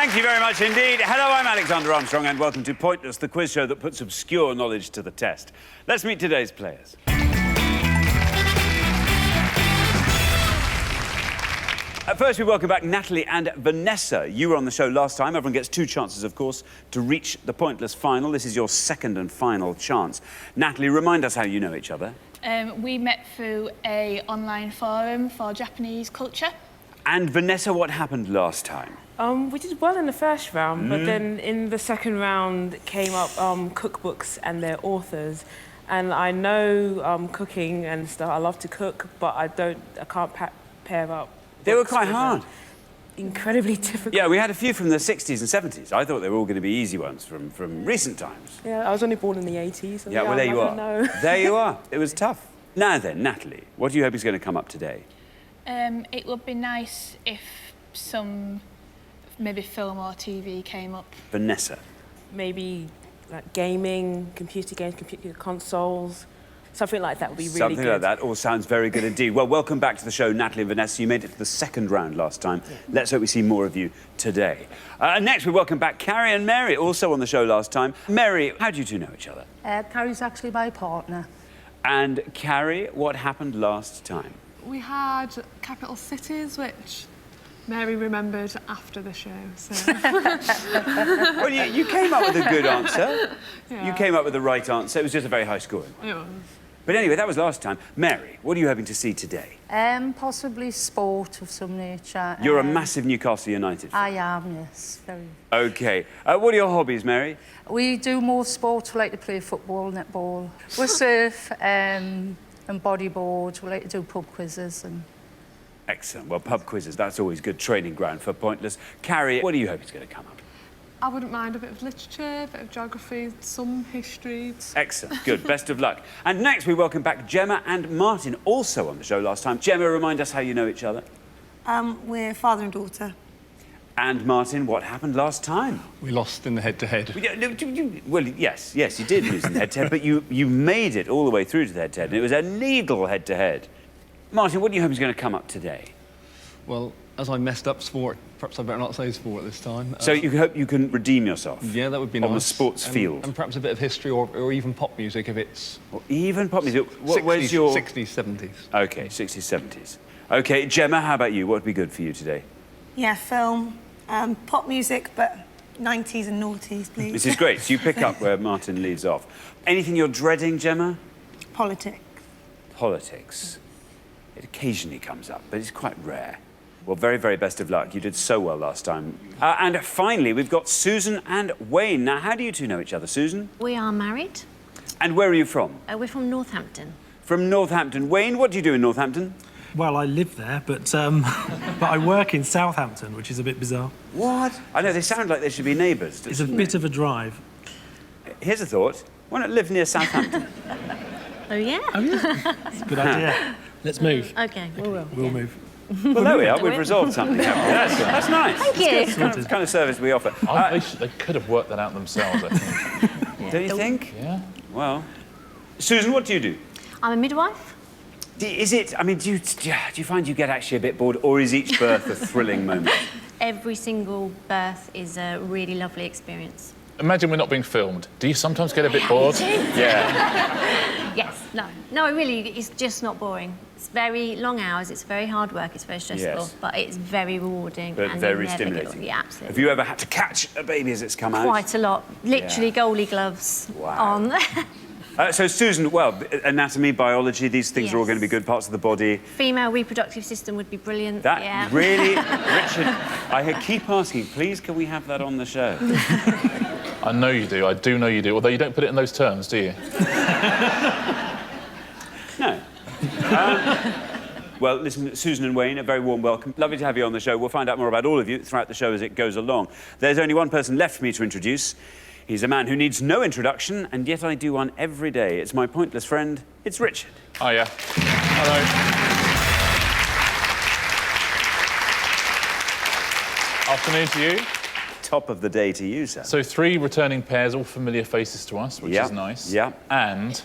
Thank you very much indeed. Hello, I'm Alexander Armstrong, and welcome to Pointless, the quiz show that puts obscure knowledge to the test. Let's meet today's players. First, we welcome back Natalie and Vanessa. You were on the show last time. Everyone gets 2 chances, of course, to reach the Pointless final. This is your second and final chance. Natalie, remind us how you know each other. We met through an online forum for Japanese culture. And Vanessa, what happened last time? We did well in the first round, but then in the second round came up cookbooks and their authors. And I know cooking and stuff. I love to cook, but I can't pair up. They were quite hard. Incredibly difficult. Yeah, we had a few from the 60s and 70s. I thought they were all going to be easy ones from recent times. Yeah, I was only born in the 80s. So yeah, well, there you are. Know. There you are. It was tough. Now then, Natalie, what do you hope is going to come up today? It would be nice if some maybe film or TV came up. Vanessa? Maybe like gaming, computer games, computer consoles. Something like that would be really good. Something like that all sounds very good indeed. Well, welcome back to the show, Natalie and Vanessa. You made it to the second round last time. Yeah. Let's hope we see more of you today. Next, we welcome back Carrie and Mary, also on the show last time. Mary, how do you two know each other? Carrie's actually my partner. And Carrie, what happened last time? We had capital cities, which Mary remembered after the show, so... Well, you came up with a good answer. Yeah. You came up with the right answer. It was just a very high scoring one. It was. But anyway, that was last time. Mary, what are you hoping to see today? Possibly sport of some nature. You're a massive Newcastle United fan. I am, yes, very. OK. What are your hobbies, Mary? We do more sports. We like to play football, netball. We surf and bodyboard. We like to do pub quizzes and... Excellent. Well, pub quizzes, that's always good training ground for Pointless. Carrie, what do you hope is going to come up? I wouldn't mind a bit of literature, a bit of geography, some history. Excellent. Good. Best of luck. And next, we welcome back Gemma and Martin, also on the show last time. Gemma, remind us how you know each other. We're father and daughter. And Martin, what happened last time? We lost in the head-to-head. Well, yes, you did lose in the head-to-head, but you made it all the way through to the head-to-head, and it was a needle head-to-head. Martin, what do you hope is going to come up today? Well, as I messed up sport, perhaps I better not say sport this time. So you hope you can redeem yourself? Yeah, that would be nice. On the sports field? And perhaps a bit of history or even pop music if it's... Or even pop music? 60s, Where's your... 60s, 70s. OK, 60s, 70s. OK, Gemma, how about you? What would be good for you today? Yeah, film, pop music, but 90s and noughties, please. This is great. So you pick up where Martin leads off. Anything you're dreading, Gemma? Politics. Politics. It occasionally comes up, but it's quite rare. Well, very, very best of luck. You did so well last time. And finally, we've got Susan and Wayne. Now, how do you two know each other, Susan? We are married. And where are you from? We're from Northampton. From Northampton. Wayne, what do you do in Northampton? Well, I live there, but I work in Southampton, which is a bit bizarre. What? I know, they sound like they should be neighbours. It's a bit of a drive. Here's a thought. Why not live near Southampton? Oh, yeah? Oh, yeah. It's a good idea. Let's move. OK. We'll move. Well, there we are. We've resolved something, haven't we? That's nice. Thank you. It's the kind of service we offer. They could have worked that out themselves, I think. Don't you think? Yeah. Well, Susan, what do you do? I'm a midwife. Is it... I mean, do you find you get actually a bit bored, or is each birth a thrilling moment? Every single birth is a really lovely experience. Imagine we're not being filmed. Do you sometimes get a bit bored? Yeah. Yes, no, really, it's just not boring. It's very long hours, it's very hard work, it's very stressful, Yes. but it's very rewarding. But and very you never get stimulating. Yeah, absolutely. Have you ever had to catch a baby as it's come out? Quite a lot. Literally goalie gloves on. So, Susan, well, anatomy, biology, these things are all Yes. going to be good parts of the body. Female reproductive system would be brilliant. That yeah. really... Richard, I keep asking, please, can we have that on the show? I know you do. I do know you do. Although you don't put it in those terms, do you? No. Well, listen, Susan and Wayne, a very warm welcome. Lovely to have you on the show. We'll find out more about all of you throughout the show as it goes along. There's only one person left for me to introduce. He's a man who needs no introduction, and yet I do one every day. It's my pointless friend, it's Richard. Oh, yeah. Hello. Afternoon to you. Top of the day to you, sir. So 3 returning pairs, all familiar faces to us, which is nice. Yeah. And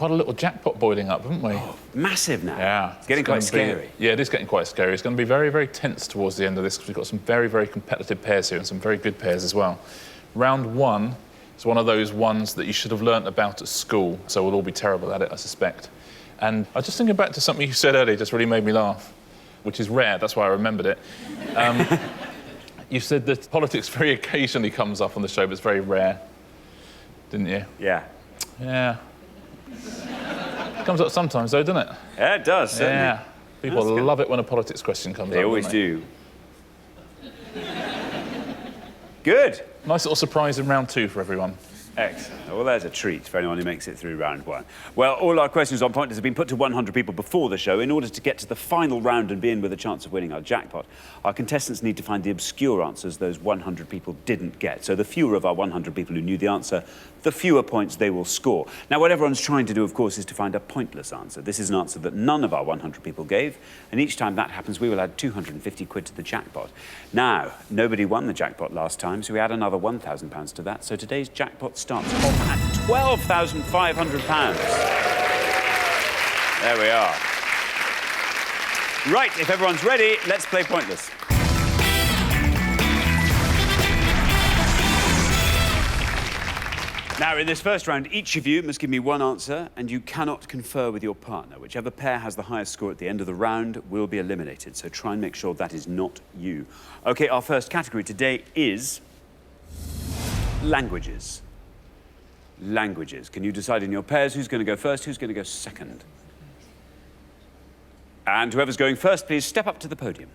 quite a little jackpot boiling up, haven't we? Oh, massive now. Yeah. It's getting quite scary. Yeah, it is getting quite scary. It's going to be very, very tense towards the end of this because we've got some very, very competitive pairs here and some very good pairs as well. Round 1 is one of those ones that you should have learnt about at school, so we'll all be terrible at it, I suspect. And I was just thinking back to something you said earlier, just really made me laugh, which is rare, that's why I remembered it. You said that politics very occasionally comes up on the show, but it's very rare, didn't you? Yeah. Yeah. It comes up sometimes, though, doesn't it? Yeah, it does, certainly. Yeah. People love it when a politics question comes up. They always do. Good. Nice little surprise in round 2 for everyone. Excellent. Well, there's a treat for anyone who makes it through round 1. Well, all our questions on Pointers have been put to 100 people before the show. In order to get to the final round and be in with a chance of winning our jackpot, our contestants need to find the obscure answers those 100 people didn't get. So the fewer of our 100 people who knew the answer, the fewer points they will score. Now, what everyone's trying to do, of course, is to find a pointless answer. This is an answer that none of our 100 people gave, and each time that happens, we will add 250 quid to the jackpot. Now, nobody won the jackpot last time, so we add another £1,000 to that. So today's jackpot starts off at £12,500. There we are. Right, if everyone's ready, let's play Pointless. Now, in this first round, each of you must give me one answer, and you cannot confer with your partner. Whichever pair has the highest score at the end of the round will be eliminated, so try and make sure that is not you. OK, our first category today is languages. Languages. Can you decide in your pairs who's going to go first, who's going to go second? And whoever's going first, please step up to the podium.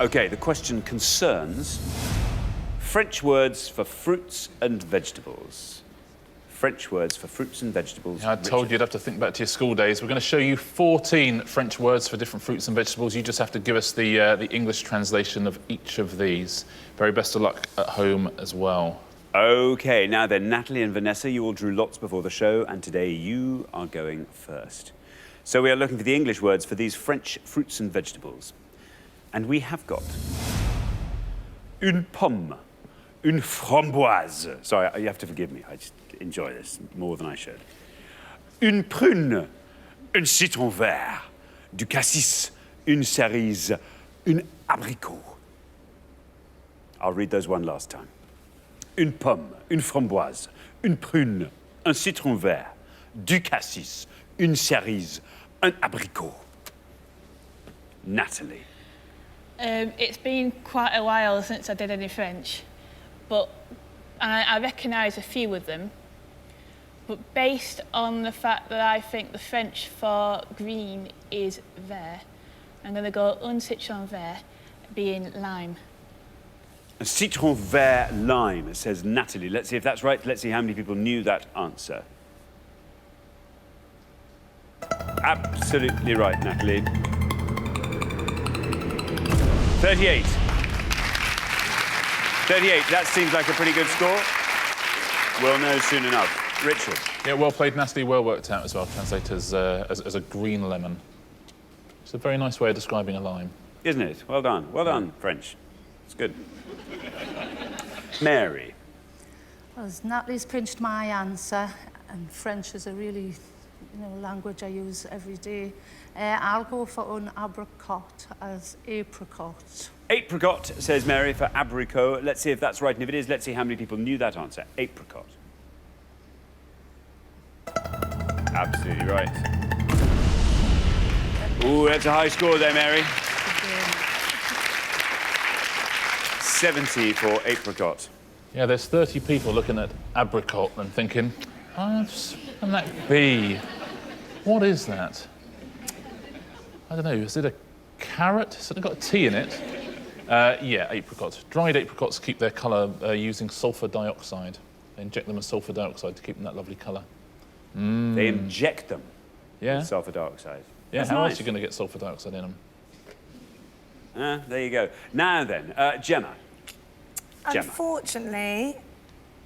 OK, the question concerns French words for fruits and vegetables. French words for fruits and vegetables. Yeah, I told you you'd have to think back to your school days. We're going to show you 14 French words for different fruits and vegetables. You just have to give us the English translation of each of these. Very best of luck at home as well. OK, now then, Natalie and Vanessa, you all drew lots before the show, and today you are going first. So we are looking for the English words for these French fruits and vegetables. And we have got une pomme, une framboise. Sorry, you have to forgive me. I just enjoy this more than I should. Une prune, un citron vert, du cassis, une cerise, un abricot. I'll read those one last time. Une pomme, une framboise, une prune, un citron vert, du cassis, une cerise, un abricot. Natalie. It's been quite a while since I did any French, but I recognise a few of them. But based on the fact that I think the French for green is vert, I'm going to go un citron vert, being lime. A citron vert lime, says Natalie. Let's see if that's right. Let's see how many people knew that answer. Absolutely right, Natalie. 38. 38, that seems like a pretty good score. We'll know soon enough. Richard. Yeah, well played, Natalie. Well worked out as well. Translate as a green lemon. It's a very nice way of describing a lime. Isn't it? Well done. Well done, French. It's good. Mary. Well, Natalie's pinched my answer, and French is a really, language I use every day. I'll go for an apricot as apricot. Apricot, says Mary, for abricot. Let's see if that's right, and if it is, let's see how many people knew that answer. Apricot. Absolutely right. Ooh, that's a high score there, Mary. 70 for apricot. Yeah, there's 30 people looking at apricot and thinking, can that be? What is that? I don't know, is it a carrot? Has it got a T in it? Yeah, apricot. Dried apricots keep their colour using sulphur dioxide. They inject them with sulphur dioxide to keep them that lovely colour. They inject them with sulphur dioxide. Yeah, That's how nice. else are you going to get sulphur dioxide in them? There you go. Now then, Gemma. Unfortunately,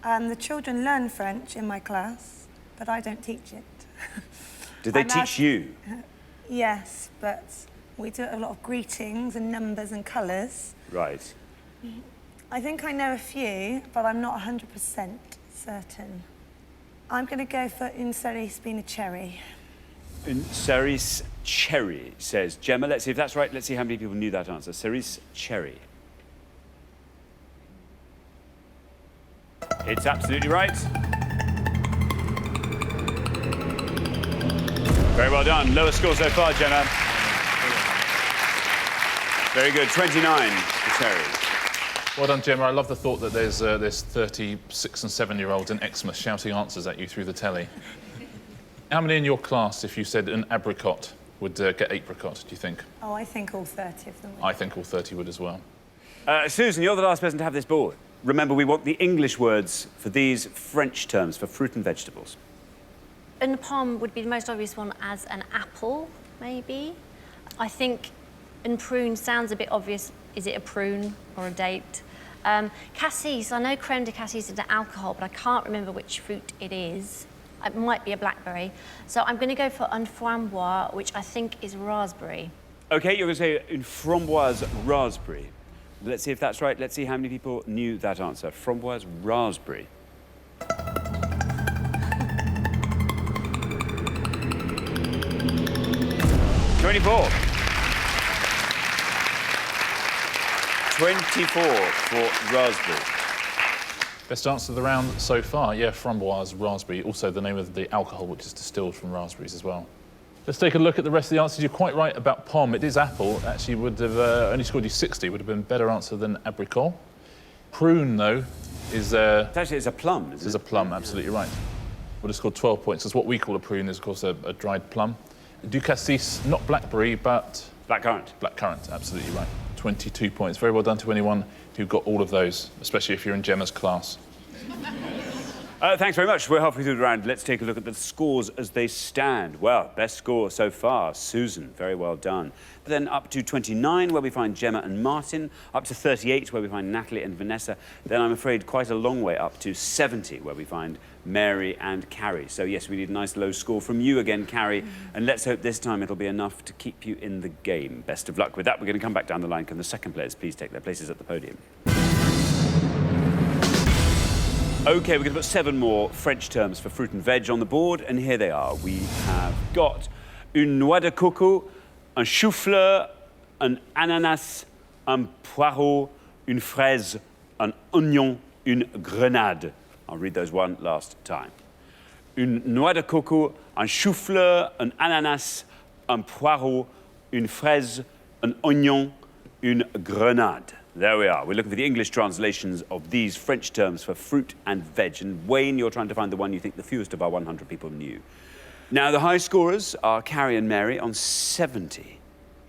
the children learn French in my class, but I don't teach it. Did they teach you? Yes, but we do a lot of greetings and numbers and colours. Right. I think I know a few, but I'm not 100%. certain. I'm going to go for une cerise bean a cherry. Une cerise cherry, says Gemma. Let's see if that's right. Let's see how many people knew that answer. Cerise cherry. It's absolutely right. Very well done. Lowest score so far, Gemma. Very good. 29 for cherries. Well done, Gemma. I love the thought that there's 36 and 7-year-olds in Exmouth shouting answers at you through the telly. How many in your class, if you said an apricot, would get apricot, do you think? Oh, I think all 30 of them would. I think all 30 would as well. Susan, you're the last person to have this board. Remember, we want the English words for these French terms for fruit and vegetables. Une pomme would be the most obvious one as an apple, maybe. I think une prune sounds a bit obvious. Is it a prune or a date? Cassis, I know creme de cassis is an alcohol, but I can't remember which fruit it is. It might be a blackberry. So I'm going to go for un framboise, which I think is raspberry. OK, you're going to say une framboise raspberry. Let's see if that's right. Let's see how many people knew that answer. Framboise raspberry. $24 for raspberry. Best answer of the round so far, yeah, framboise raspberry. Also the name of the alcohol, which is distilled from raspberries as well. Let's take a look at the rest of the answers. You're quite right about pomme. It is apple. Actually, would have only scored you 60. Would have been a better answer than apricot. Prune, though, is... Actually, it's a plum, isn't it? It's a plum, absolutely right. Would have scored 12 points. That's what we call a prune, is, of course, a dried plum. Du cassis, not blackberry, but... Blackcurrant. Blackcurrant, absolutely right. 22 points. Very well done to anyone who got all of those, especially if you're in Gemma's class. Thanks very much. We're halfway through the round. Let's take a look at the scores as they stand. Well, best score so far, Susan. Very well done. Then up to 29, where we find Gemma and Martin. Up to 38, where we find Natalie and Vanessa. Then I'm afraid quite a long way up to 70, where we find Mary and Carrie. So, yes, we need a nice low score from you again, Carrie. And let's hope this time it'll be enough to keep you in the game. Best of luck with that. We're going to come back down the line. Can the second players please take their places at the podium? OK, we're going to put 7 more French terms for fruit and veg on the board, and here they are. We have got une noix de coco, un chou-fleur, an ananas, un poireau, une fraise, an oignon, une grenade. I'll read those one last time. Une noix de coco, un chou-fleur, an ananas, un poireau, une fraise, an oignon, une grenade. There we are. We're looking for the English translations of these French terms for fruit and veg. And Wayne, you're trying to find the one you think the fewest of our 100 people knew. Now, the high scorers are Carrie and Mary on 70.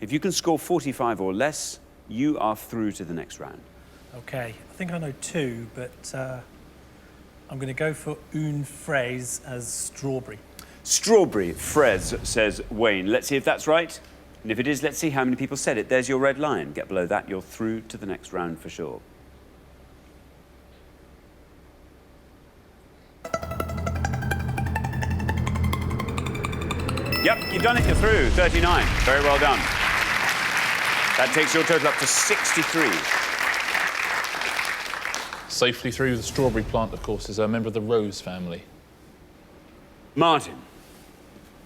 If you can score 45 or less, you are through to the next round. OK, I think I know 2, but I'm going to go for une fraise as strawberry. Strawberry fraise, says Wayne. Let's see if that's right. And if it is, let's see how many people said it. There's your red line. Get below that, you're through to the next round for sure. Yep, you've done it, you're through. 39. Very well done. That takes your total up to 63. Safely through the strawberry plant, of course, is a member of the rose family. Martin,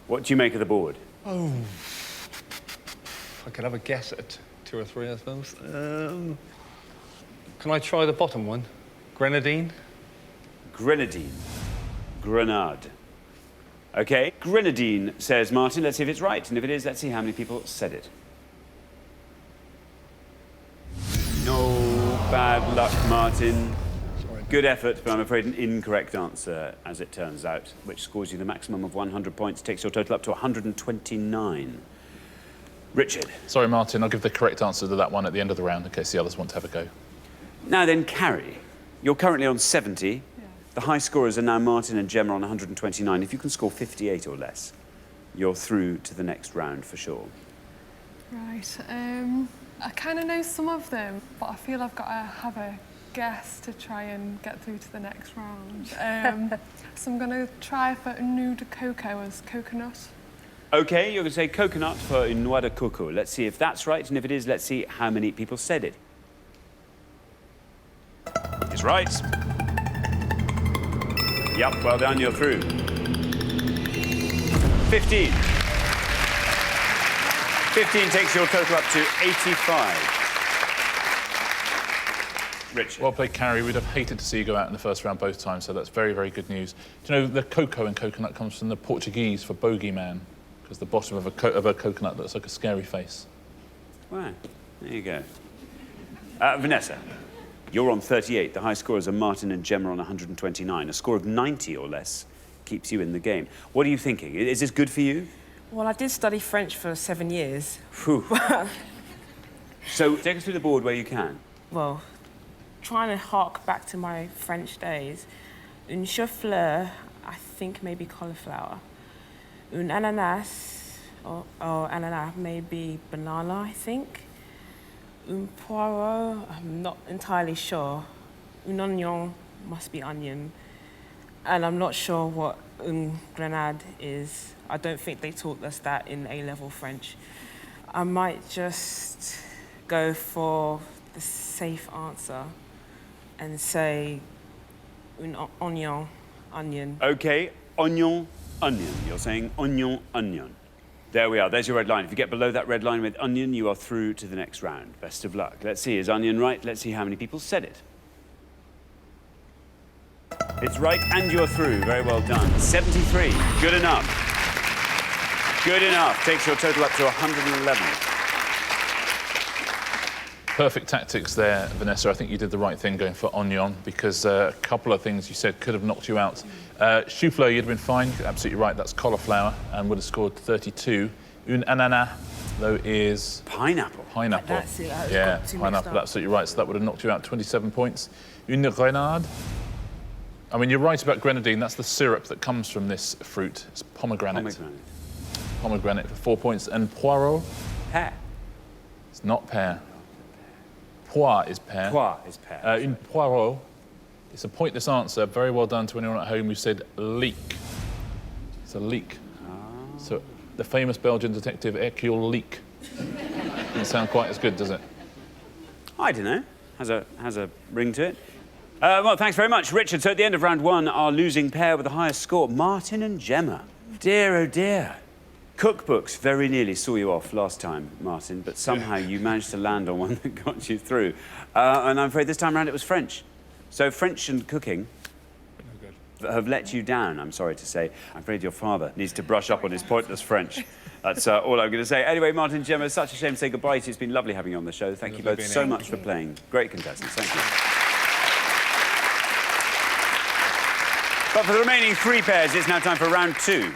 what do you make of the board? Oh, I could have a guess at 2 or 3, I suppose. Can I try the bottom one? Grenadine? Grenadine. Grenade. OK, grenadine, says Martin. Let's see if it's right. And if it is, let's see how many people said it. No bad luck, Martin. Sorry. Good effort, but I'm afraid an incorrect answer, as it turns out, which scores you the maximum of 100 points, takes your total up to 129. Richard. Sorry, Martin, I'll give the correct answer to that one at the end of the round in case the others want to have a go. Now then, Carrie, you're currently on 70. Yeah. The high scorers are now Martin and Gemma on 129. If you can score 58 or less, you're through to the next round for sure. Right, I kind of know some of them, but I feel I've got to have a guess to try and get through to the next round. So I'm going to try for noix de coco as coconut. OK, you're going to say coconut for une noix de coco. Let's see if that's right, and if it is, let's see how many people said it. It's right. Yep, well done, you're through. 15. 15 takes your total up to 85. Richard. Well played, Carrie. We'd have hated to see you go out in the first round both times, so that's very, very good news. Do you know the cocoa in coconut comes from the Portuguese for bogeyman, because the bottom of a coconut looks like a scary face. Wow, there you go. Vanessa, you're on 38. The high scorers are Martin and Gemma on 129. A score of 90 or less keeps you in the game. What are you thinking? Is this good for you? Well, I did study French for 7 years. Phew. So take us through the board where you can. Well, trying to hark back to my French days. Un chou-fleur, I think maybe cauliflower. Un ananas, or ananas, maybe banana, I think. Un poireau, I'm not entirely sure. Un oignon must be onion. And I'm not sure what un grenade is. I don't think they taught us that in A-level French. I might just go for the safe answer and say un onion. OK, onion, onion. You're saying onion, onion. There we are. There's your red line. If you get below that red line with onion, you are through to the next round. Best of luck. Let's see, is onion right? Let's see how many people said it. It's right, and you're through. Very well done. 73. Good enough. Good enough. Takes your total up to 111. Perfect tactics there, Vanessa. I think you did the right thing going for onion, because a couple of things you said could have knocked you out. Chou-fleur, you'd have been fine. Absolutely right. That's cauliflower, and would have scored 32. Un ananas, though, is... Pineapple. That's it. Yeah, pineapple, absolutely right. So that would have knocked you out 27 points. Une grenade. I mean, you're right about grenadine. That's the syrup that comes from this fruit. It's pomegranate. Pomegranate for 4 points. And poireau? Pear. It's not pear. Poire is pear. Poire is pear. Une poireau. It's a pointless answer. Very well done to anyone at home who said leek. It's a leek. So the famous Belgian detective Hercule Leek. Doesn't sound quite as good, does it? I don't know. Has a ring to it. Well, thanks very much, Richard. So at the end of round one, our losing pair with the highest score, Martin and Gemma. Dear, oh dear. Cookbooks very nearly saw you off last time, Martin, but somehow you managed to land on one that got you through. And I'm afraid this time around it was French. So French and cooking have let you down, I'm sorry to say. I'm afraid your father needs to brush up on his pointless French. That's all I'm going to say. Anyway, Martin and Gemma, it's such a shame to say goodbye to you. It's been lovely having you on the show. Thank you both so much for playing. Great contestants. Thank you. But for the remaining three pairs, it's now time for round two.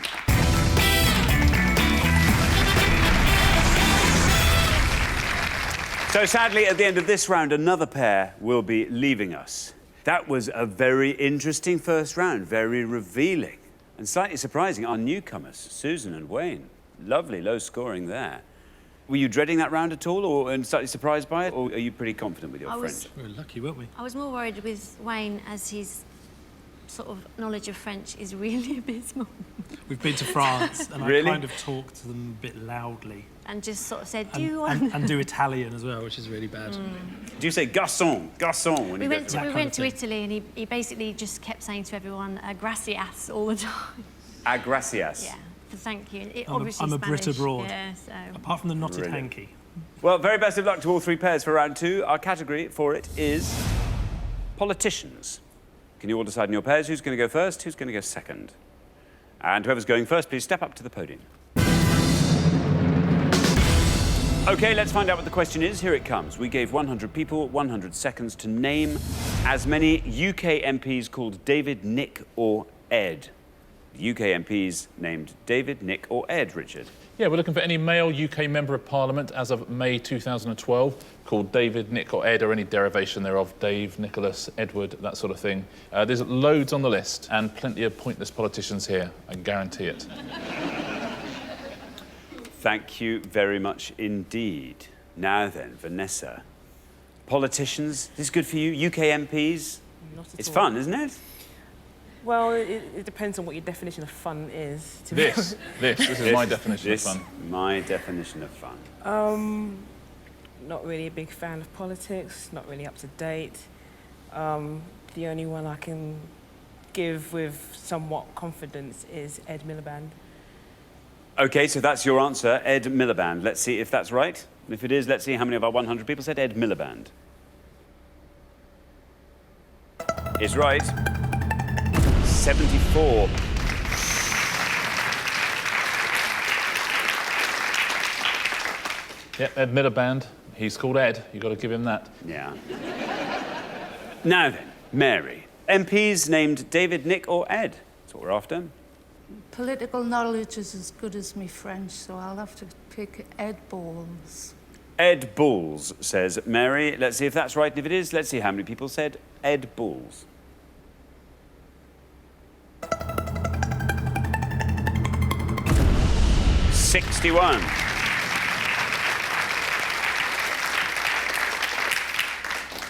So sadly, at the end of this round, another pair will be leaving us. That was a very interesting first round, very revealing, and slightly surprising. Our newcomers, Susan and Wayne. Lovely low scoring there. Were you dreading that round at all, and slightly surprised by it, or are you pretty confident with your French? We were lucky, weren't we? I was more worried with Wayne, as his sort of knowledge of French is really abysmal. We've been to France, and Really? I kind of talked to them a bit loudly. And just sort of said, do And, you want... and do Italian as well, which is really bad. Do you say garçon, garçon when We you went go to, Italy, and he basically just kept saying to everyone, gracias, all the time. gracias. Yeah, so thank you. It, I'm obviously a Brit Spanish, abroad. Yeah, so... Apart from the knotted Brilliant. hanky. Well, very best of luck to all three pairs for round two. Our category for it is politicians. Can you all decide in your pairs who's going to go first, who's going to go second? And whoever's going first, please step up to the podium. OK, let's find out what the question is. Here it comes. We gave 100 people 100 seconds to name as many UK MPs called David, Nick or Ed. The UK MPs named David, Nick or Ed, Richard. Yeah, we're looking for any male UK Member of Parliament as of May 2012 called David, Nick or Ed, or any derivation thereof, Dave, Nicholas, Edward, that sort of thing. There's loads on the list and plenty of pointless politicians here, I guarantee it. Thank you very much indeed. Now then, Vanessa, politicians, this is good for you? UK MPs? Not at It's all. fun, isn't it? Well, it depends on what your definition of fun is. This is my definition of fun. My definition of fun. Not really a big fan of politics, not really up to date. The only one I can give with somewhat confidence is Ed Miliband. OK, so that's your answer, Ed Miliband. Let's see if that's right. If it is, let's see how many of our 100 people said Ed Miliband. Is right. 74. Yep, Ed Miliband. He's called Ed. You've got to give him that. Yeah. Now then, Mary. MPs named David, Nick or Ed? That's what we're after. Political knowledge is as good as me French, so I'll have to pick Ed Balls. Ed Balls, says Mary. Let's see if that's right. And if it is, let's see how many people said Ed Balls. $61.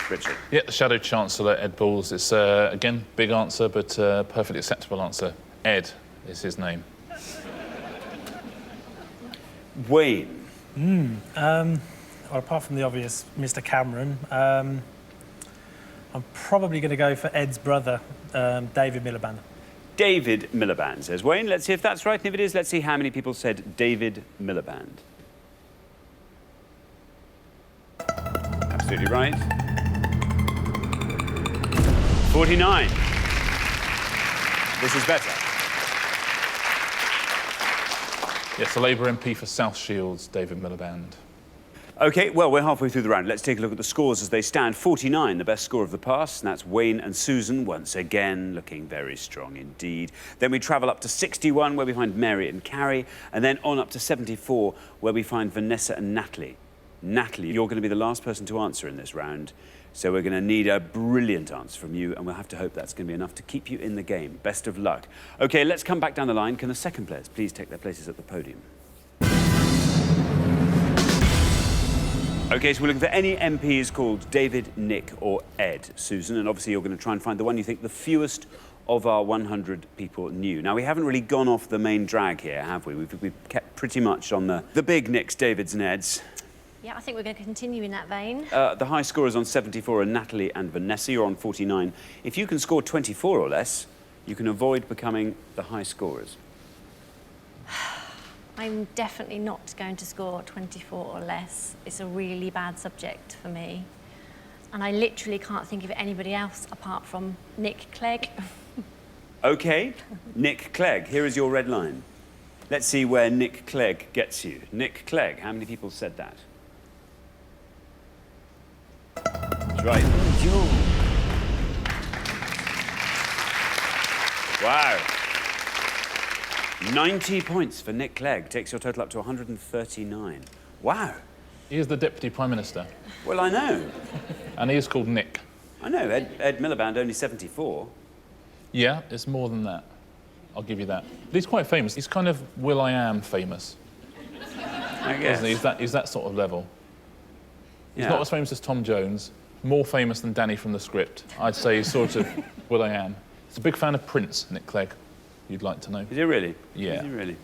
Richard. Yeah, the Shadow Chancellor, Ed Balls. It's, again, big answer, but perfectly acceptable answer. Ed is his name. Wayne. Well, apart from the obvious Mr. Cameron, I'm probably going to go for Ed's brother, David Miliband. David Miliband, says Wayne. Let's see if that's right. And if it is, let's see how many people said David Miliband. Absolutely right. 49. This is better. Yes, the Labour MP for South Shields, David Miliband. OK, well, we're halfway through the round. Let's take a look at the scores as they stand. 49, the best score of the past, and that's Wayne and Susan, once again, looking very strong indeed. Then we travel up to 61, where we find Mary and Carrie, and then on up to 74, where we find Vanessa and Natalie. Natalie, you're going to be the last person to answer in this round, so we're going to need a brilliant answer from you, and we'll have to hope that's going to be enough to keep you in the game. Best of luck. OK, let's come back down the line. Can the second players please take their places at the podium? OK, so we're looking for any MPs called David, Nick or Ed, Susan, and obviously you're going to try and find the one you think the fewest of our 100 people knew. Now, we haven't really gone off the main drag here, have we? We've kept pretty much on the big Nicks, Davids and Eds. Yeah, I think we're going to continue in that vein. The high scorers on 74 are Natalie and Vanessa. You're on 49. If you can score 24 or less, you can avoid becoming the high scorers. I'm definitely not going to score 24 or less. It's a really bad subject for me. And I literally can't think of anybody else apart from Nick Clegg. OK, Nick Clegg, here is your red line. Let's see where Nick Clegg gets you. Nick Clegg, how many people said that? That's right. Wow. 90 points for Nick Clegg. Takes your total up to 139. Wow. He is the Deputy Prime Minister. Well, I know. And he is called Nick. I know. Ed Miliband, only 74. Yeah, it's more than that. I'll give you that. But he's quite famous. He's kind of Will.I.am famous. I guess. Isn't he? He's that sort of level. He's Yeah. not as famous as Tom Jones, more famous than Danny from The Script. I'd say he's sort of Will.I.am. He's a big fan of Prince, Nick Clegg, you'd like to know. Is he really? Yeah. Is he really?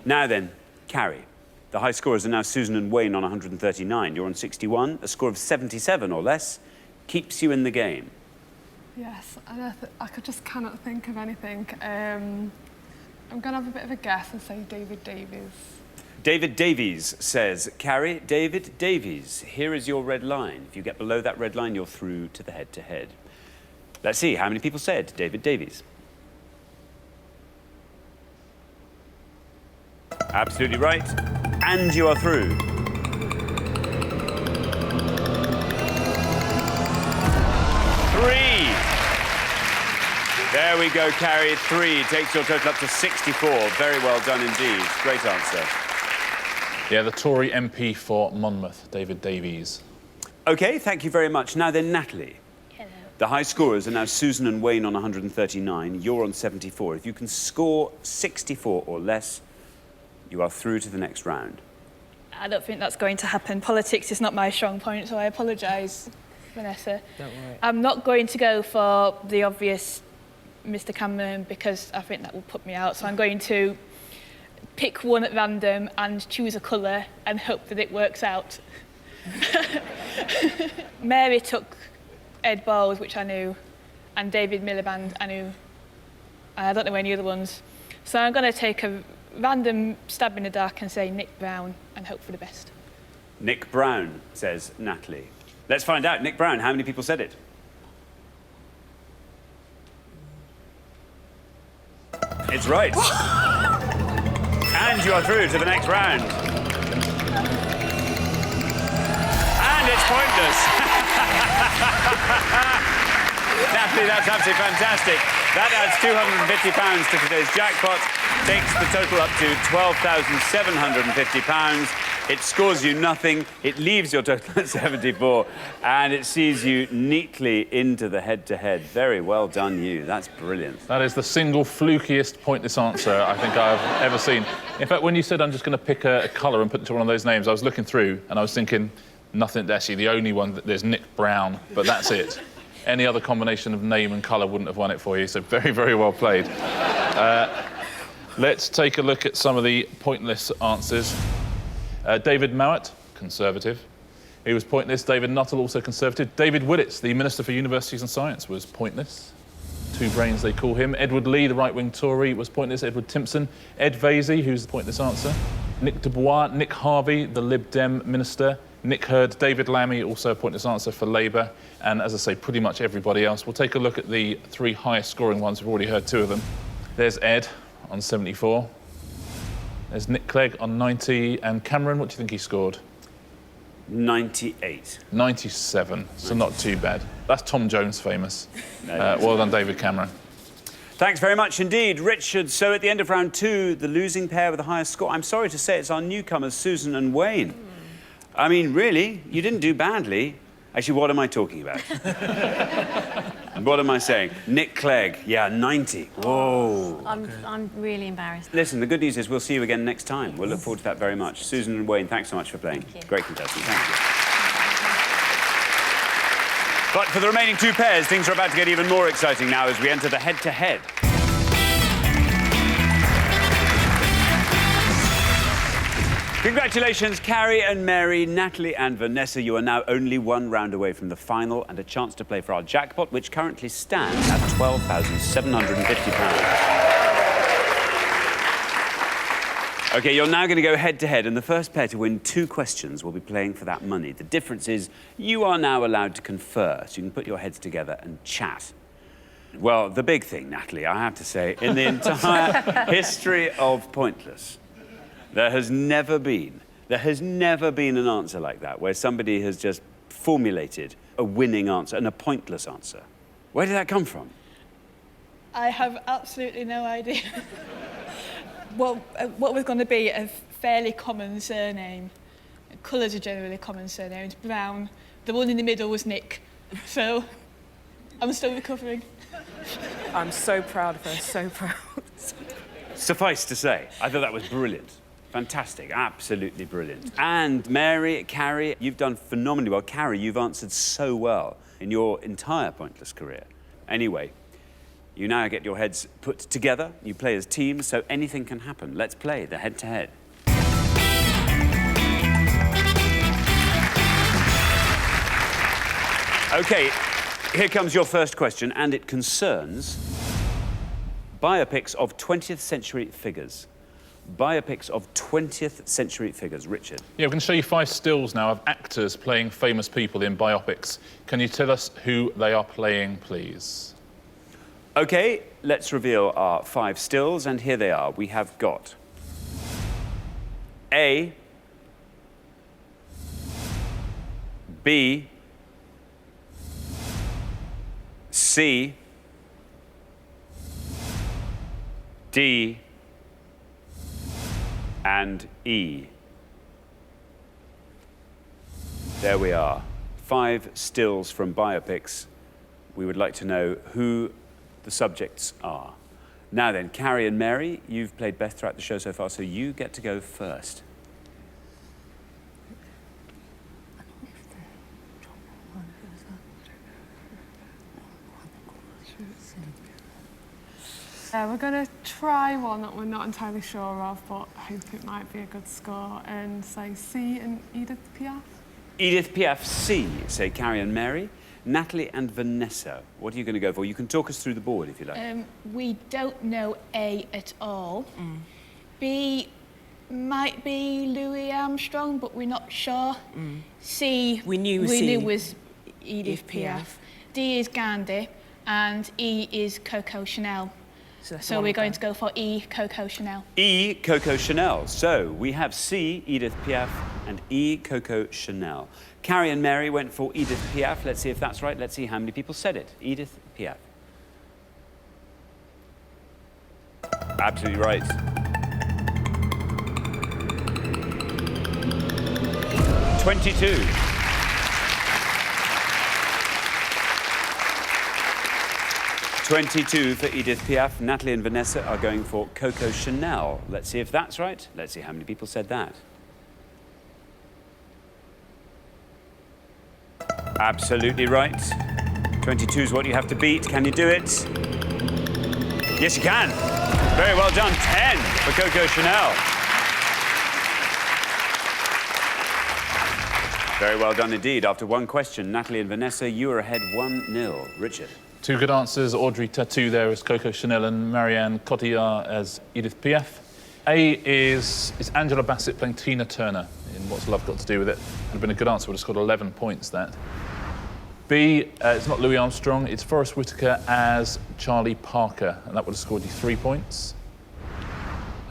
Now then, Carrie. The high scorers are now Susan and Wayne on 139. You're on 61. A score of 77 or less keeps you in the game. Yes, and I just cannot think of anything. I'm going to have a bit of a guess and say David Davies. David Davies says, Carrie, David Davies. Here is your red line. If you get below that red line, you're through to the head-to-head. Let's see, how many people said David Davies? Absolutely right. And you are through. Three. There we go, Carrie. 3 takes your total up to 64. Very well done indeed. Great answer. Yeah, the Tory MP for Monmouth, David Davies. OK, thank you very much. Now then, Natalie. Hello. The high scorers are now Susan and Wayne on 139. You're on 74. If you can score 64 or less, you are through to the next round. I don't think that's going to happen. Politics is not my strong point, so I apologise, Vanessa. Don't worry. I'm not going to go for the obvious Mr. Cameron because I think that will put me out. So I'm going to pick one at random and choose a colour and hope that it works out. Mary took Ed Balls, which I knew, and David Miliband, and I don't know any other ones. So I'm going to take a random stab in the dark and say Nick Brown and hope for the best. Nick Brown, says Natalie. Let's find out. Nick Brown, how many people said it? It's right. And you are through to the next round. And it's pointless. Natalie, that's absolutely fantastic. That adds £250 to today's jackpot, takes the total up to £12,750. It scores you nothing, it leaves your total at 74, and it sees you neatly into the head-to-head. Very well done, you. That's brilliant. That is the single flukiest pointless answer I think I've ever seen. In fact, when you said I'm just going to pick a colour and put it to one of those names, I was looking through and I was thinking, nothing, actually, the only one, there's Nick Brown, but that's it. Any other combination of name and colour wouldn't have won it for you, so very, very well played. Let's take a look at some of the pointless answers. David Mowat, Conservative. He was pointless. David Nuttall, also Conservative. David Willetts, the Minister for Universities and Science, was pointless. Two brains, they call him. Edward Lee, the right-wing Tory, was pointless. Edward Timpson. Ed Vaizey, who's the pointless answer. Nick Dubois. Nick Harvey, the Lib Dem Minister. Nick Hurd. David Lammy, also a pointless answer for Labour. And, as I say, pretty much everybody else. We'll take a look at the three highest-scoring ones. We've already heard two of them. There's Ed on 74. There's Nick Clegg on 90, and Cameron, what do you think he scored? 98. 97, so not too bad. That's Tom Jones famous. Well done, David Cameron. Thanks very much indeed, Richard. So at the end of round two, the losing pair with the highest score, I'm sorry to say it's our newcomers, Susan and Wayne. I mean, really, you didn't do badly. Actually, what am I talking about? What am I saying? Nick Clegg, yeah, 90. Whoa. I'm really embarrassed. Listen, the good news is we'll see you again next time. We'll look forward to that very much. Susan and Wayne, thanks so much for playing. Thank you. Great contestant, thank you. But for the remaining two pairs, things are about to get even more exciting now as we enter the head-to-head. Congratulations, Carrie and Mary, Natalie and Vanessa. You are now only one round away from the final and a chance to play for our jackpot, which currently stands at £12,750. OK, you're now going to go head-to-head, and the first pair to win 2 questions will be playing for that money. The difference is you are now allowed to confer, so you can put your heads together and chat. Well, the big thing, Natalie, I have to say, in the entire history of Pointless, there has never been an answer like that, where somebody has just formulated a winning answer and a pointless answer. Where did that come from? I have absolutely no idea. Well, what was going to be a fairly common surname. Colours are generally common surnames. Brown. The one in the middle was Nick. So, I'm still recovering. I'm so proud of her, so proud. Suffice to say, I thought that was brilliant. Fantastic, absolutely brilliant. And Mary, Carrie, you've done phenomenally well. Carrie, you've answered so well in your entire Pointless career. Anyway, you now get your heads put together. You play as teams, so anything can happen. Let's play the head-to-head. OK, here comes your first question, and it concerns biopics of 20th century figures. Biopics of 20th century figures. Richard. Yeah, we're going to show you 5 stills now of actors playing famous people in biopics. Can you tell us who they are playing, please? OK, let's reveal our 5 stills, and here they are. We have got A, B, C, D, and E. There we are. 5 stills from biopics. We would like to know who the subjects are. Now then, Carrie and Mary, you've played best throughout the show so far, so you get to go first. We're going to try one that we're not entirely sure of, but hope it might be a good score, and say C and Edith Piaf. Edith Piaf, C, say Carrie and Mary. Natalie and Vanessa, what are you going to go for? You can talk us through the board if you like. We don't know A at all. B might be Louis Armstrong, but we're not sure. C, We knew was Edith Piaf. D is Gandhi, and E is Coco Chanel. So we're going to go for E, Coco Chanel. E, Coco Chanel. So we have C, Edith Piaf, and E, Coco Chanel. Carrie and Mary went for Edith Piaf. Let's see if that's right. Let's see how many people said it. Edith Piaf. Absolutely right. .22. .22 for Edith Piaf. Natalie and Vanessa are going for Coco Chanel. Let's see if that's right. Let's see how many people said that. Absolutely right. 22 is what you have to beat. Can you do it? Yes, you can. Very well done. 10 for Coco Chanel. Very well done indeed. After one question, Natalie and Vanessa, you are ahead 1-0. Richard. Two good answers. Audrey Tattoo there as Coco Chanel and Marianne Cotillard as Edith Piaf. A is Angela Bassett playing Tina Turner in What's Love Got to Do With It? Would have been a good answer. Would have scored 11 points, that. B, it's not Louis Armstrong. It's Forrest Whitaker as Charlie Parker, and that would have scored you 3 points.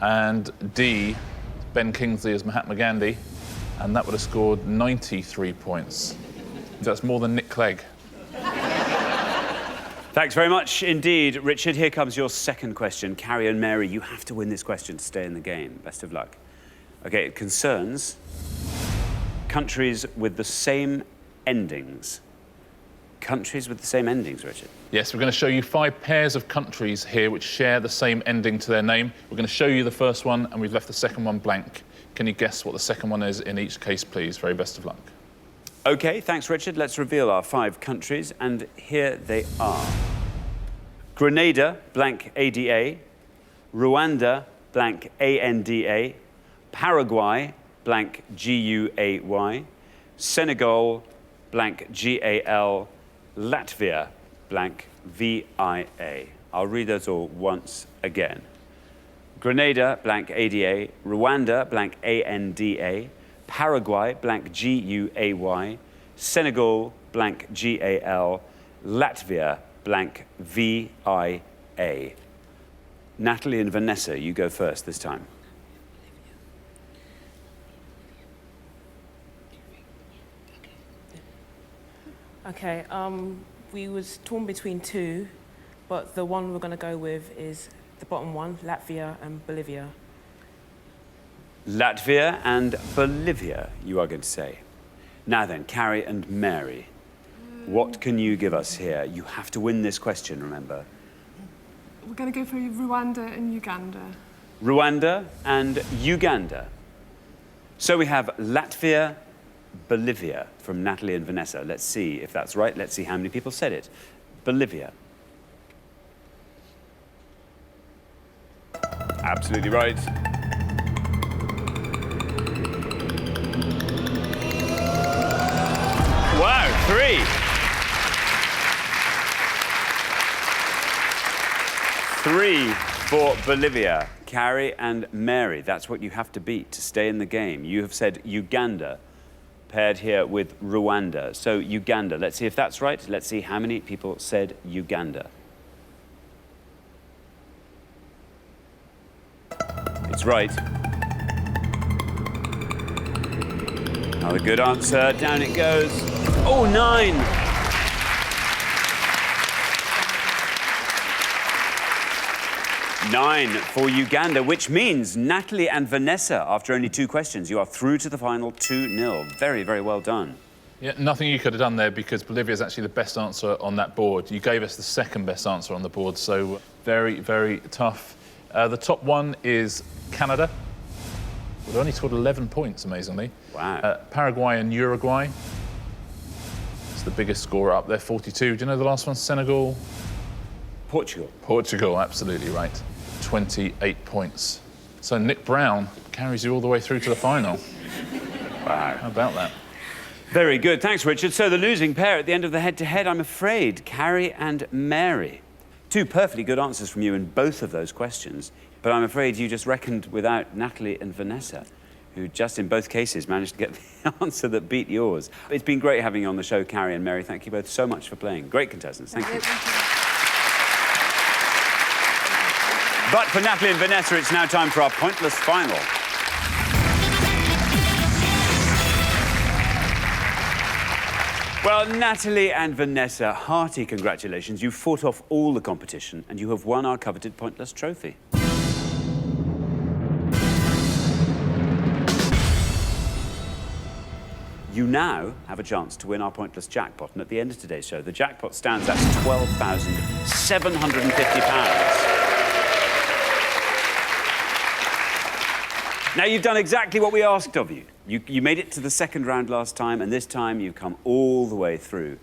And D, Ben Kingsley as Mahatma Gandhi, and that would have scored 93 points. That's more than Nick Clegg. Thanks very much indeed, Richard. Here comes your second question. Carrie and Mary, you have to win this question to stay in the game. Best of luck. OK, it concerns countries with the same endings. Countries with the same endings, Richard. Yes, we're going to show you 5 pairs of countries here which share the same ending to their name. We're going to show you the first one, and we've left the second one blank. Can you guess what the second one is in each case, please? Very best of luck. OK, thanks, Richard. Let's reveal our 5 countries, and here they are. Grenada, blank ADA. Rwanda, blank ANDA. Paraguay, blank GUAY. Senegal, blank GAL. Latvia, blank VIA. I'll read those all once again. Grenada, blank ADA. Rwanda, blank ANDA. Paraguay, blank GUAY. Senegal, blank GAL. Latvia, blank VIA. Natalie and Vanessa, you go first this time. Okay, we was torn between 2, but the one we're going to go with is the bottom one, Latvia and Bolivia. Latvia and Bolivia, you are going to say. Now then, Carrie and Mary, what can you give us here? You have to win this question, remember. We're going to go for Rwanda and Uganda. Rwanda and Uganda. So we have Latvia, Bolivia from Natalie and Vanessa. Let's see if that's right. Let's see how many people said it. Bolivia. Absolutely right. Wow, 3. 3 for Bolivia. Carrie and Mary, that's what you have to beat to stay in the game. You have said Uganda, paired here with Rwanda. So Uganda, let's see if that's right. Let's see how many people said Uganda. It's right. Another good answer. Down it goes. Oh, 9. Nine for Uganda, which means Natalie and Vanessa, after only 2 questions, you are through to the final 2-0. Very, very well done. Yeah, nothing you could have done there because Bolivia is actually the best answer on that board. You gave us the second best answer on the board, so very, very tough. The top one is Canada. We've only scored 11 points, amazingly. Wow. Paraguay and Uruguay. It's the biggest scorer up there, 42. Do you know the last one? Senegal? Portugal. Portugal, absolutely right. 28 points. So Nick Brown carries you all the way through to the final. Wow. How about that? Very good. Thanks, Richard. So the losing pair at the end of the head-to-head, I'm afraid, Carrie and Mary. Two perfectly good answers from you in both of those questions, but I'm afraid you just reckoned without Natalie and Vanessa, who just in both cases managed to get the answer that beat yours. It's been great having you on the show, Carrie and Mary. Thank you both so much for playing. Great contestants. Thank you. But for Natalie and Vanessa, it's now time for our pointless final. Well, Natalie and Vanessa, hearty congratulations. You fought off all the competition and you have won our coveted pointless trophy. You now have a chance to win our pointless jackpot, and at the end of today's show, the jackpot stands at £12,750. Now, you've done exactly what we asked of you. You made it to the second round last time, and this time you've come all the way through.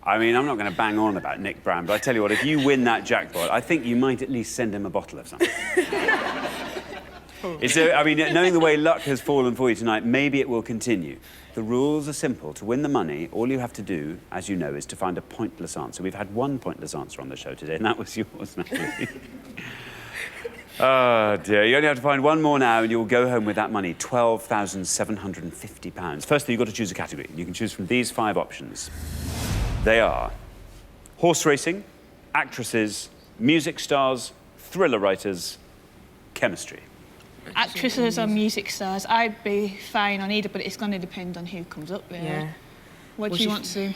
I mean, I'm not going to bang on about Nick Brown, but I tell you what, if you win that jackpot, I think you might at least send him a bottle of something. I mean, knowing the way luck has fallen for you tonight, maybe it will continue. The rules are simple. To win the money, all you have to do, as you know, is to find a pointless answer. We've had one pointless answer on the show today, and that was yours, Natalie. Oh, dear. You only have to find one more now, and you'll go home with that money, £12,750. Firstly, you've got to choose a category. You can choose from these 5 options. They are horse racing, actresses, music stars, thriller writers, chemistry. Actresses or music stars, I'd be fine on either, but it's going to depend on who comes up there. Yeah. What do you want to do?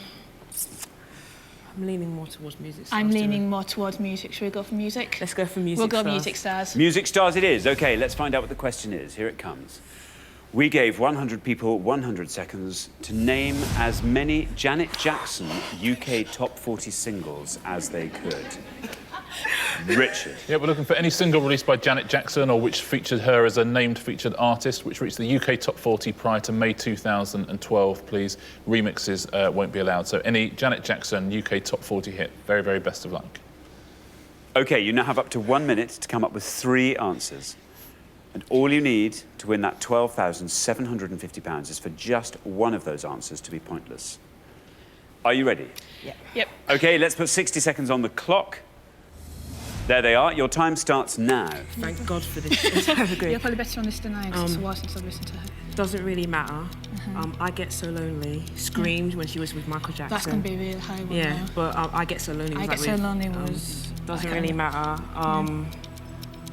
I'm leaning more towards music stars. I'm leaning more towards music. Should we go for music? Let's go for music We'll go stars. music stars. Music stars it is. OK, let's find out what the question is. Here it comes. We gave 100 people 100 seconds to name as many Janet Jackson UK top 40 singles as they could. Richard. Yeah, we're looking for any single released by Janet Jackson or which featured her as a named featured artist, which reached the UK top 40 prior to May 2012, please. Remixes won't be allowed. So any Janet Jackson UK top 40 hit. Very, very best of luck. OK, you now have up to 1 minute to come up with 3 answers. And all you need to win that £12,750 is for just one of those answers to be pointless. Are you ready? Yeah. Yep. OK, let's put 60 seconds on the clock. There they are. Your time starts now. Thank God for this. It's so great. You're probably better on this than I am, 'cause it's a while since I've listened to her. Doesn't really matter. I Get So Lonely screamed when she was with Michael Jackson. That's going to be a real high one. Yeah, now. but I Get So Lonely was I Get So Lonely was... doesn't really matter. I'm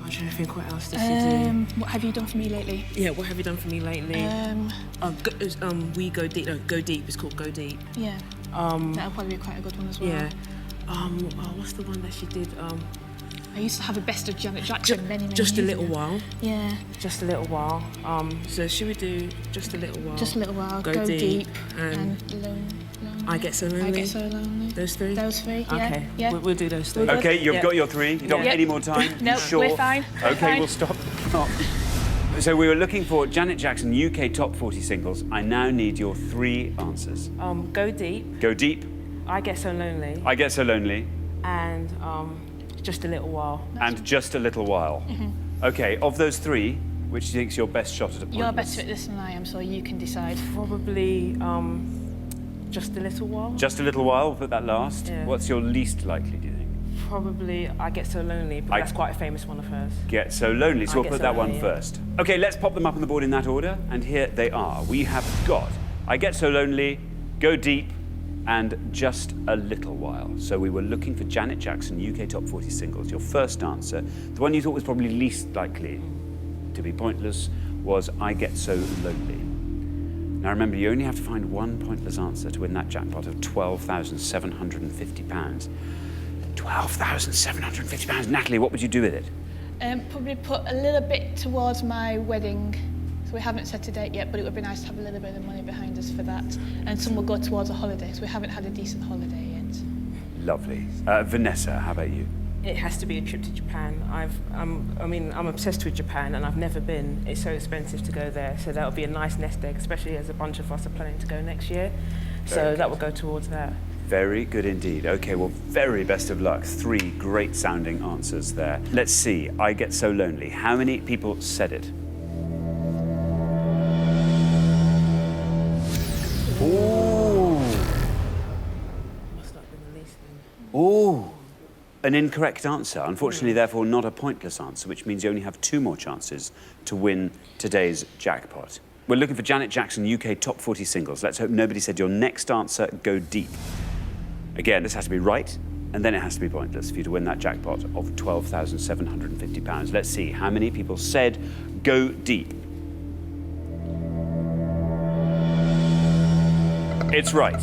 trying to think what else does she do. What have you done for me lately? Yeah, what have you done for me lately? We Go Deep. No, Go Deep. It's called Go Deep. Yeah. That'll probably be quite a good one as well. Yeah. What's the one that she did? I used to have a best of Janet Jackson many Just a years Little ago. While. Yeah. Just a Little While. So should we do Just a Little While? Just a Little While. Go Deep. And Lonely. I Get So Lonely. I Get So Lonely. Those 3? Those 3, yeah. Okay, Yeah. we'll do those 3. OK, you've got your 3. You don't want any more time? No, sure? we're fine. OK, we'll stop the clock. So we were looking for Janet Jackson UK top 40 singles. I now need your 3 answers. Go Deep. Go Deep. I Get So Lonely. I Get So Lonely. And Just a Little While. And Just a Little While. OK, of those 3, which do you think's your best shot at a pointless? You're better at this than I am, so you can decide. Probably Just a Little While. Just a Little While, we'll put that last. Yeah. What's your least likely, do you think? Probably I Get So Lonely, but that's quite a famous one of hers. Get So Lonely, so I we'll Get put So that one Lonely, first. OK, let's pop them up on the board in that order, and here they are. We have got I Get So Lonely, Go Deep, and Just a Little While. So we were looking for Janet Jackson UK top 40 singles. Your first answer, the one you thought was probably least likely to be pointless, was I Get So Lonely. Now remember, you only have to find one pointless answer to win that jackpot of £12,750. £12,750. Natalie, what would you do with it? Probably put a little bit towards my wedding. So we haven't set a date yet, but it would be nice to have a little bit of money behind us for that. And some will go towards a holiday, so we haven't had a decent holiday yet. Lovely. Vanessa, how about you? It has to be a trip to Japan. I'm obsessed with Japan and I've never been. It's so expensive to go there, so that would be a nice nest egg, especially as a bunch of us are planning to go next year. So that will go towards that. Very good indeed. OK, well, very best of luck. 3 great sounding answers there. Let's see, I Get So Lonely. How many people said it? Ooh. Must not have been the least thing. Ooh. An incorrect answer. Unfortunately, therefore, not a pointless answer, which means you only have 2 more chances to win today's jackpot. We're looking for Janet Jackson UK Top 40 singles. Let's hope nobody said your next answer, Go Deep. Again, this has to be right, and then it has to be pointless for you to win that jackpot of £12,750. Let's see how many people said Go Deep. It's right.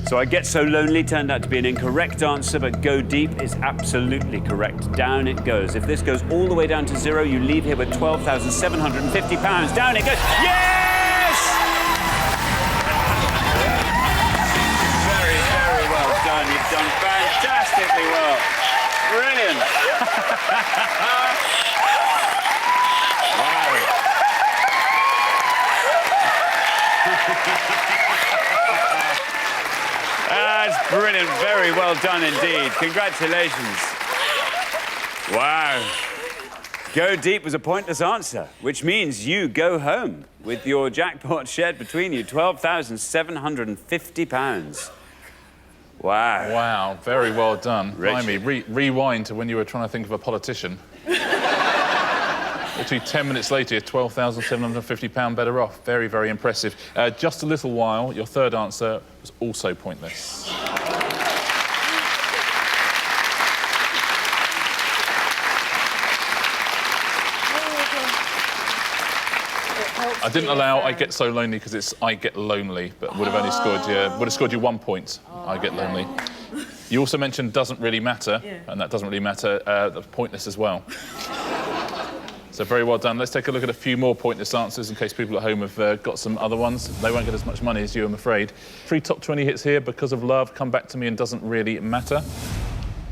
So I Get So Lonely turned out to be an incorrect answer, but Go Deep is absolutely correct. Down it goes. If this goes all the way down to 0, you leave here with £12,750. Down it goes. Yes! Very, very well done. You've done fantastically well. Brilliant. Wow. That's brilliant. Very well done indeed. Congratulations. Wow. Go Deep was a pointless answer, which means you go home with your jackpot shared between you, £12,750. Wow. Wow, very well done. Richard. Blimey, rewind to when you were trying to think of a politician. Literally 10 minutes later, you're £12,750 better off. Very, very impressive. Just a little while, your third answer was also pointless. I didn't allow I Get So Lonely because it's I Get Lonely, but would have only scored you 1 point. I Get Lonely. You also mentioned Doesn't Really Matter, and that doesn't really matter. That's pointless as well. So very well done. Let's take a look at a few more pointless answers in case people at home have got some other ones. They won't get as much money as you, I'm afraid. 3 top 20 hits here. Because of Love, Come Back to Me and Doesn't Really Matter.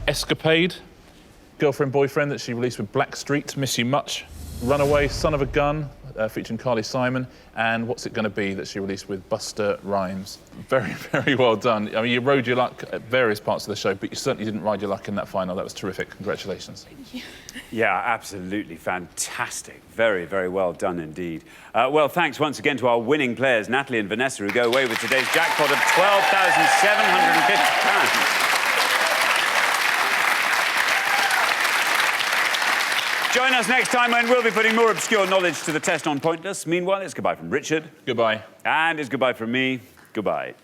Escapade, Girlfriend, Boyfriend that she released with Blackstreet, Miss You Much. Runaway, Son of a Gun, featuring Carly Simon, and What's It Gonna Be that she released with Busta Rhymes. Very, very well done. I mean, you rode your luck at various parts of the show, but you certainly didn't ride your luck in that final. That was terrific. Congratulations. Yeah, absolutely fantastic. Very, very well done indeed. Well, thanks once again to our winning players, Natalie and Vanessa, who go away with today's jackpot of £12,750. Join us next time when we'll be putting more obscure knowledge to the test on Pointless. Meanwhile, it's goodbye from Richard. Goodbye. And it's goodbye from me. Goodbye.